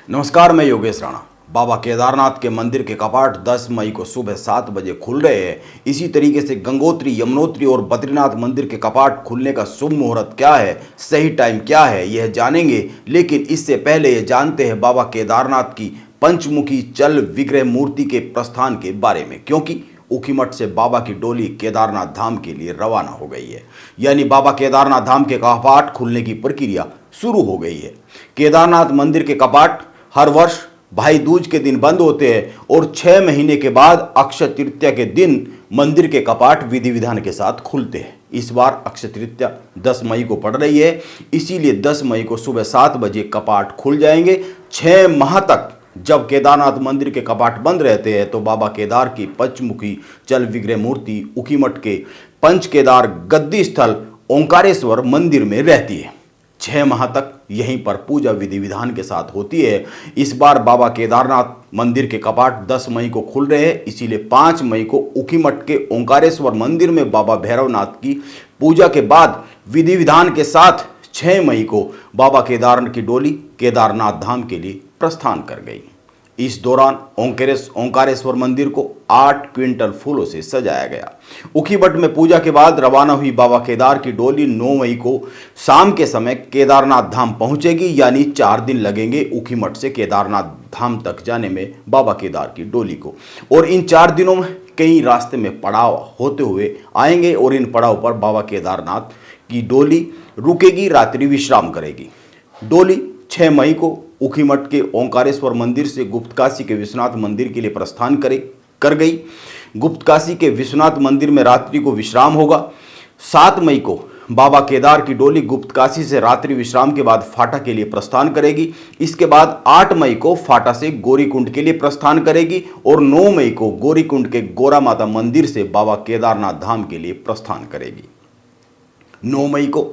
नमस्कार, मैं योगेश राणा। बाबा केदारनाथ के मंदिर के कपाट 10 मई को सुबह 7 बजे खुल रहे हैं। इसी तरीके से गंगोत्री, यमुनोत्री और बद्रीनाथ मंदिर के कपाट खुलने का शुभ मुहूर्त क्या है, सही टाइम क्या है, यह जानेंगे। लेकिन इससे पहले ये जानते हैं बाबा केदारनाथ की पंचमुखी चल विग्रह मूर्ति के प्रस्थान के बारे में, क्योंकि ऊखीमठ से बाबा की डोली केदारनाथ धाम के लिए रवाना हो गई है। यानी बाबा केदारनाथ धाम के कपाट खुलने की प्रक्रिया शुरू हो गई है। केदारनाथ मंदिर के कपाट हर वर्ष भाई दूज के दिन बंद होते हैं और 6 महीने के बाद अक्षय तृतीया के दिन मंदिर के कपाट विधि विधान के साथ खुलते हैं। इस बार अक्षय तृतीया 10 मई को पड़ रही है, इसीलिए 10 मई को सुबह 7 बजे कपाट खुल जाएंगे। 6 माह तक जब केदारनाथ मंदिर के कपाट बंद रहते हैं तो बाबा केदार की पंचमुखी चल विग्रह मूर्ति ऊखीमठ के पंच केदार गद्दी स्थल ओंकारेश्वर मंदिर में रहती है। 6 माह तक यहीं पर पूजा विधि विधान के साथ होती है। इस बार बाबा केदारनाथ मंदिर के कपाट 10 मई को खुल रहे हैं, इसीलिए 5 मई को ऊखीमठ के ओंकारेश्वर मंदिर में बाबा भैरवनाथ की पूजा के बाद विधि विधान के साथ 6 मई को बाबा केदार की डोली केदारनाथ धाम के लिए प्रस्थान कर गई। इस दौरान ओंकारेश्वर मंदिर को 8 क्विंटल फूलों से सजाया गया। ऊखीमठ में पूजा के बाद रवाना हुई बाबा केदार की डोली 9 मई को शाम के समय केदारनाथ धाम पहुंचेगी। यानी 4 दिन लगेंगे ऊखीमठ से केदारनाथ धाम तक जाने में बाबा केदार की डोली को। और इन 4 दिनों में कई रास्ते में पड़ाव होते हुए आएंगे और इन पड़ाव पर बाबा केदारनाथ की डोली रुकेगी, रात्रि विश्राम करेगी। डोली 6 मई को ऊखीमठ के ओंकारेश्वर मंदिर से गुप्तकाशी के विश्वनाथ मंदिर के लिए प्रस्थान कर गई। गुप्तकाशी के विश्वनाथ मंदिर में रात्रि को विश्राम होगा। 7 मई को बाबा केदार की डोली गुप्तकाशी से रात्रि विश्राम के बाद फाटा के लिए प्रस्थान करेगी। इसके बाद 8 मई को फाटा से गौरीकुंड के लिए प्रस्थान करेगी और 9 मई को गौरीकुंड के गोरा माता मंदिर से बाबा केदारनाथ धाम के लिए प्रस्थान करेगी। 9 मई को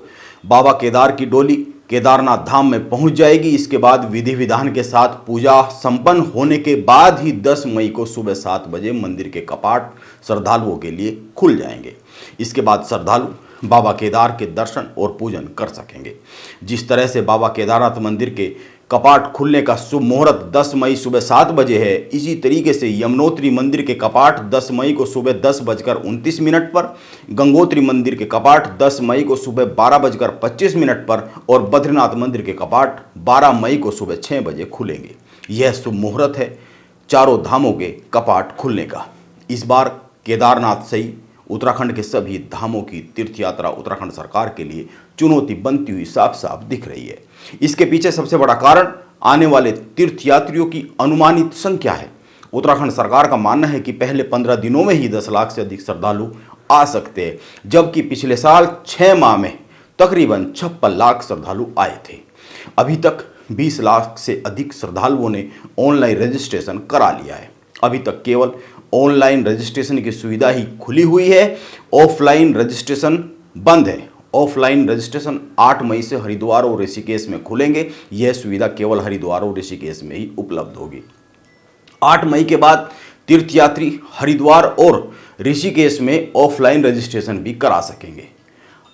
बाबा केदार की डोली केदारनाथ धाम में पहुंच जाएगी। इसके बाद विधि विधान के साथ पूजा संपन्न होने के बाद ही 10 मई को सुबह 7 बजे मंदिर के कपाट श्रद्धालुओं के लिए खुल जाएंगे। इसके बाद श्रद्धालु बाबा केदार के दर्शन और पूजन कर सकेंगे। जिस तरह से बाबा केदारनाथ मंदिर के कपाट खुलने का शुभ मुहूर्त 10 मई सुबह 7 बजे है, इसी तरीके से यमुनोत्री मंदिर के कपाट 10 मई को सुबह 10:29 पर, गंगोत्री मंदिर के कपाट 10 मई को सुबह 12:25 पर और बद्रीनाथ मंदिर के कपाट 12 मई को सुबह 6 बजे खुलेंगे। यह शुभ मुहूर्त है चारों धामों के कपाट खुलने का। इस बार केदारनाथ सहित उत्तराखंड के सभी धामों की तीर्थ यात्रा उत्तराखंड सरकार के लिए चुनौती बनती हुई साफ साफ दिख रही है। इसके पीछे सबसे बड़ा कारण आने वाले तीर्थ यात्रियों की अनुमानित संख्या है। उत्तराखंड सरकार का मानना है कि पहले 15 दिनों में ही 10 लाख से अधिक श्रद्धालु आ सकते हैं, जबकि पिछले साल 6 माह में तकरीबन 56 लाख श्रद्धालु आए थे। अभी तक 20 लाख से अधिक श्रद्धालुओं ने ऑनलाइन रजिस्ट्रेशन करा लिया है। अभी तक केवल ऑनलाइन रजिस्ट्रेशन की सुविधा ही खुली हुई है, ऑफलाइन रजिस्ट्रेशन बंद है। ऑफलाइन रजिस्ट्रेशन 8 मई से हरिद्वार और ऋषिकेश में खुलेंगे। यह सुविधा केवल हरिद्वार और ऋषिकेश में ही उपलब्ध होगी। 8 मई के बाद तीर्थयात्री हरिद्वार और ऋषिकेश में ऑफलाइन रजिस्ट्रेशन भी करा सकेंगे।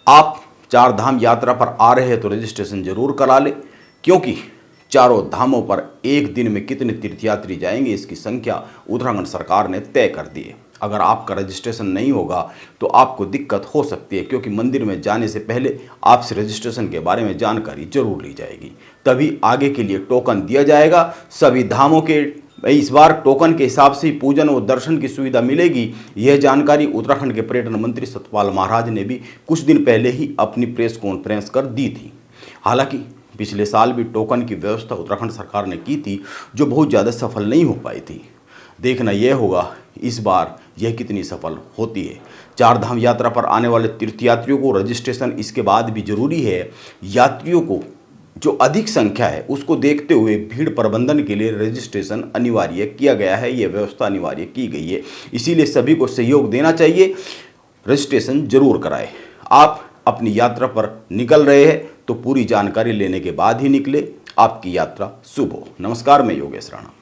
आप 4 धाम यात्रा पर आ रहे हैं तो रजिस्ट्रेशन जरूर करा लें, क्योंकि चारों धामों पर एक दिन में कितने तीर्थयात्री जाएंगे इसकी संख्या उत्तराखंड सरकार ने तय कर दी है। अगर आपका रजिस्ट्रेशन नहीं होगा तो आपको दिक्कत हो सकती है, क्योंकि मंदिर में जाने से पहले आपसे रजिस्ट्रेशन के बारे में जानकारी जरूर ली जाएगी, तभी आगे के लिए टोकन दिया जाएगा। सभी धामों के इस बार टोकन के हिसाब से पूजन और दर्शन की सुविधा मिलेगी। यह जानकारी उत्तराखंड के पर्यटन मंत्री सतपाल महाराज ने भी कुछ दिन पहले ही अपनी प्रेस कॉन्फ्रेंस कर दी थी। हालांकि पिछले साल भी टोकन की व्यवस्था उत्तराखंड सरकार ने की थी, जो बहुत ज़्यादा सफल नहीं हो पाई थी। देखना यह होगा इस बार यह कितनी सफल होती है। 4 धाम यात्रा पर आने वाले तीर्थयात्रियों को रजिस्ट्रेशन इसके बाद भी जरूरी है। यात्रियों को जो अधिक संख्या है उसको देखते हुए भीड़ प्रबंधन के लिए रजिस्ट्रेशन अनिवार्य किया गया है। यह व्यवस्था अनिवार्य की गई है, इसीलिए सभी को सहयोग देना चाहिए। रजिस्ट्रेशन जरूर कराएं। आप अपनी यात्रा पर निकल रहे हैं तो पूरी जानकारी लेने के बाद ही निकले। आपकी यात्रा शुभ हो। नमस्कार, मैं योगेश राणा।